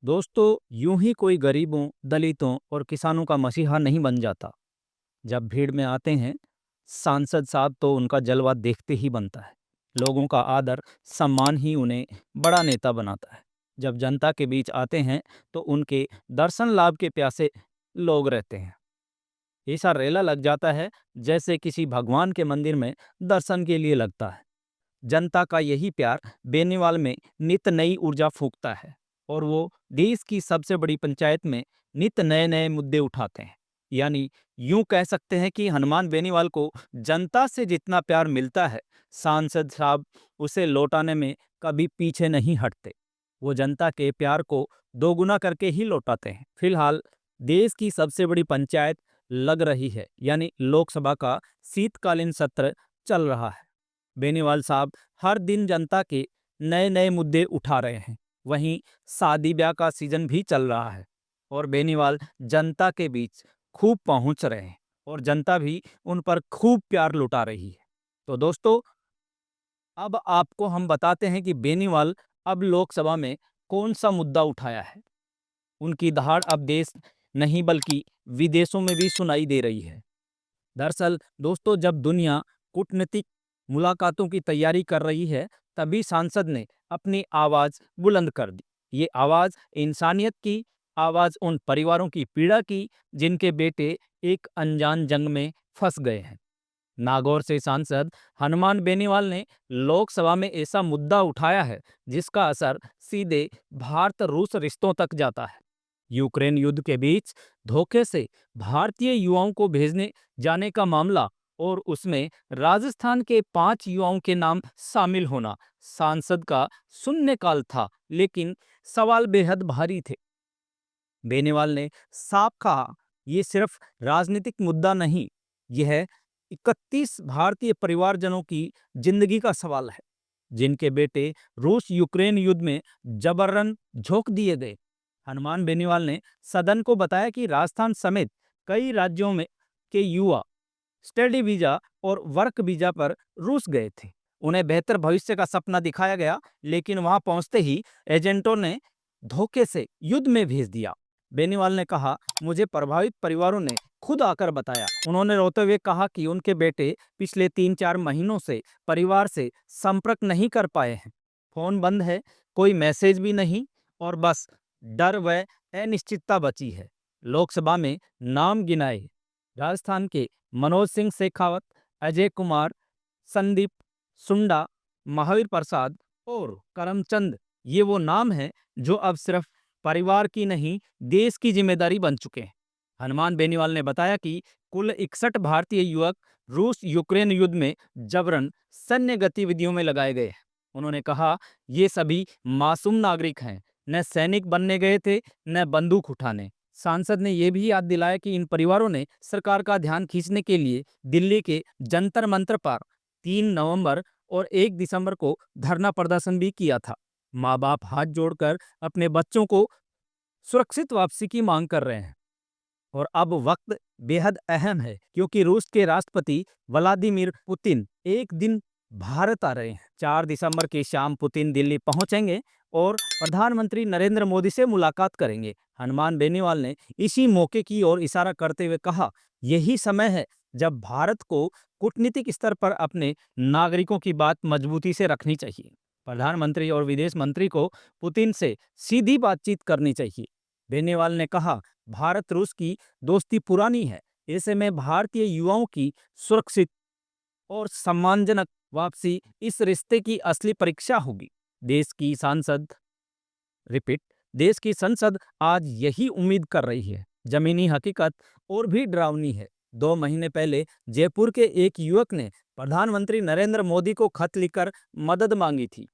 दोस्तों, यूं ही कोई गरीबों, दलितों और किसानों का मसीहा नहीं बन जाता। जब भीड़ में आते हैं सांसद साहब तो उनका जलवा देखते ही बनता है। लोगों का आदर, सम्मान ही उन्हें बड़ा नेता बनाता है। जब जनता के बीच आते हैं तो उनके दर्शन लाभ के प्यासे लोग रहते हैं। ऐसा रेला लग जाता है जैसे किसी भगवान के मंदिर में दर्शन के लिए लगता है। जनता का यही प्यार बेनीवाल में नित नई ऊर्जा फूंकता है और वो देश की सबसे बड़ी पंचायत में नित नए नए मुद्दे उठाते हैं। यानी यूं कह सकते हैं कि हनुमान बेनीवाल को जनता से जितना प्यार मिलता है, सांसद साहब उसे लौटाने में कभी पीछे नहीं हटते। वो जनता के प्यार को दोगुना करके ही लौटाते हैं। फिलहाल देश की सबसे बड़ी पंचायत लग रही है, यानी लोकसभा का शीतकालीन सत्र चल रहा है। बेनीवाल साहब हर दिन जनता के नए नए मुद्दे उठा रहे हैं। वहीं शादी ब्याह का सीजन भी चल रहा है और बेनीवाल जनता के बीच खूब पहुंच रहे हैं और जनता भी उन पर खूब प्यार लुटा रही है। तो दोस्तों, अब आपको हम बताते हैं कि बेनीवाल अब लोकसभा में कौन सा मुद्दा उठाया है। उनकी दहाड़ अब देश नहीं बल्कि विदेशों में भी सुनाई दे रही है। दरअसल दोस्तों, जब दुनिया कूटनीतिक मुलाकातों की तैयारी कर रही है, तभी सांसद ने अपनी आवाज बुलंद कर दी। ये आवाज इंसानियत की, आवाज उन परिवारों की पीड़ा की जिनके बेटे एक अनजान जंग में फंस गए हैं। नागौर से सांसद हनुमान बेनीवाल ने लोकसभा में ऐसा मुद्दा उठाया है जिसका असर सीधे भारत रूस रिश्तों तक जाता है। यूक्रेन युद्ध के बीच धोखे से भारतीय युवाओं को भेजने जाने का मामला और उसमें राजस्थान के 5 युवाओं के नाम शामिल होना सांसद का शून्यकाल था, लेकिन सवाल बेहद भारी थे। बेनीवाल ने साफ कहा, ये सिर्फ राजनीतिक मुद्दा नहीं, यह 31 भारतीय परिवारजनों की जिंदगी का सवाल है जिनके बेटे रूस यूक्रेन युद्ध में जबरन झोंक दिए गए। हनुमान बेनीवाल ने सदन को बताया कि राजस्थान समेत कई राज्यों में के युवा स्टडी वीजा और वर्क वीजा पर रूस गए थे। उन्हें बेहतर भविष्य का सपना दिखाया गया, लेकिन वहां पहुंचते ही एजेंटों ने धोखे से युद्ध में भेज दिया। बेनीवाल ने कहा, मुझे प्रभावित परिवारों ने खुद आकर बताया। उन्होंने रोते हुए कहा कि उनके बेटे पिछले 3-4 महीनों से परिवार से संपर्क नहीं कर पाए हैं। फोन बंद है, कोई मैसेज भी नहीं और बस डर व अनिश्चितता बची है। लोकसभा में नाम गिनाए राजस्थान के मनोज सिंह शेखावत, अजय कुमार, संदीप सुंडा, महावीर प्रसाद और करमचंद, ये वो नाम हैं जो अब सिर्फ परिवार की नहीं, देश की जिम्मेदारी बन चुके हैं। हनुमान बेनीवाल ने बताया कि कुल 61 भारतीय युवक रूस यूक्रेन युद्ध में जबरन सैन्य गतिविधियों में लगाए गए हैं। उन्होंने कहा, ये सभी मासूम नागरिक हैं, न सैनिक बनने गए थे न बंदूक उठाने। सांसद ने यह भी याद दिलाया कि इन परिवारों ने सरकार का ध्यान खींचने के लिए दिल्ली के जंतर मंतर पर 3 नवंबर और 1 दिसंबर को धरना प्रदर्शन भी किया था। माँ बाप हाथ जोड़कर अपने बच्चों को सुरक्षित वापसी की मांग कर रहे हैं और अब वक्त बेहद अहम है क्योंकि रूस के राष्ट्रपति व्लादिमीर पुतिन एक दिन भारत आ रहे हैं। 4 दिसंबर की शाम पुतिन दिल्ली पहुंचेंगे और प्रधानमंत्री नरेंद्र मोदी से मुलाकात करेंगे। हनुमान बेनीवाल ने इसी मौके की ओर इशारा करते हुए कहा, यही समय है जब भारत को कूटनीतिक स्तर पर अपने नागरिकों की बात मजबूती से रखनी चाहिए। प्रधानमंत्री और विदेश मंत्री को पुतिन से सीधी बातचीत करनी चाहिए। बेनीवाल ने कहा, भारत रूस की दोस्ती पुरानी है, ऐसे में भारतीय युवाओं की सुरक्षित और सम्मानजनक वापसी इस रिश्ते की असली परीक्षा होगी। देश की सांसद रिपीट देश की संसद आज यही उम्मीद कर रही है। जमीनी हकीकत और भी डरावनी है। 2 महीने पहले जयपुर के एक युवक ने प्रधानमंत्री नरेंद्र मोदी को खत लिखकर मदद मांगी थी।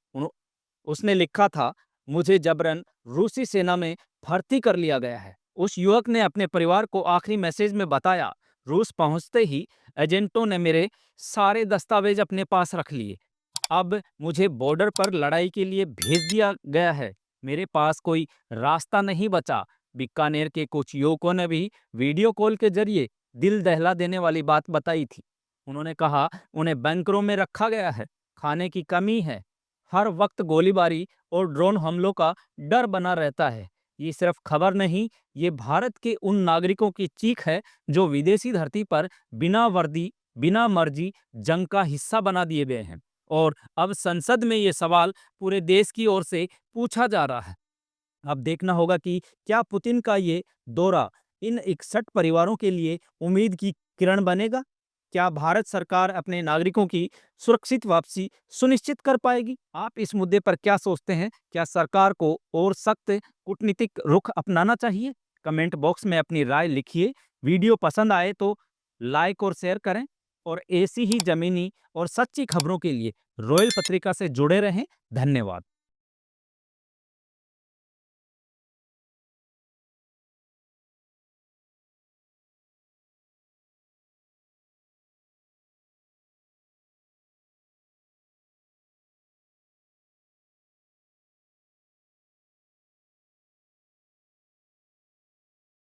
उसने लिखा था, मुझे जबरन रूसी सेना में भर्ती कर लिया गया है। उस युवक ने अपने परिवार को आखिरी मैसेज में बताया, रूस पहुंचते ही एजेंटों ने मेरे सारे दस्तावेज अपने पास रख लिए। अब मुझे बॉर्डर पर लड़ाई के लिए भेज दिया गया है। मेरे पास कोई रास्ता नहीं बचा। बीकानेर के कुछ युवकों ने भी वीडियो कॉल के जरिए दिल दहला देने वाली बात बताई थी। उन्होंने कहा, उन्हें बैंकरों में रखा गया है, खाने की कमी है, हर वक्त गोलीबारी और ड्रोन हमलों का डर बना रहता है। ये सिर्फ खबर नहीं, ये भारत के उन नागरिकों की चीख है जो विदेशी धरती पर बिना वर्दी, बिना मर्जी जंग का हिस्सा बना दिए गए हैं। और अब संसद में ये सवाल पूरे देश की ओर से पूछा जा रहा है। अब देखना होगा कि क्या पुतिन का ये दौरा इन 61 परिवारों के लिए उम्मीद की किरण बनेगा? क्या भारत सरकार अपने नागरिकों की सुरक्षित वापसी सुनिश्चित कर पाएगी? आप इस मुद्दे पर क्या सोचते हैं? क्या सरकार को और सख्त कूटनीतिक रुख अपनाना चाहिए? कमेंट बॉक्स में अपनी राय लिखिए। वीडियो पसंद आए तो लाइक और शेयर करें, और ऐसी ही जमीनी और सच्ची खबरों के लिए रॉयल पत्रिका से जुड़े रहें। धन्यवाद।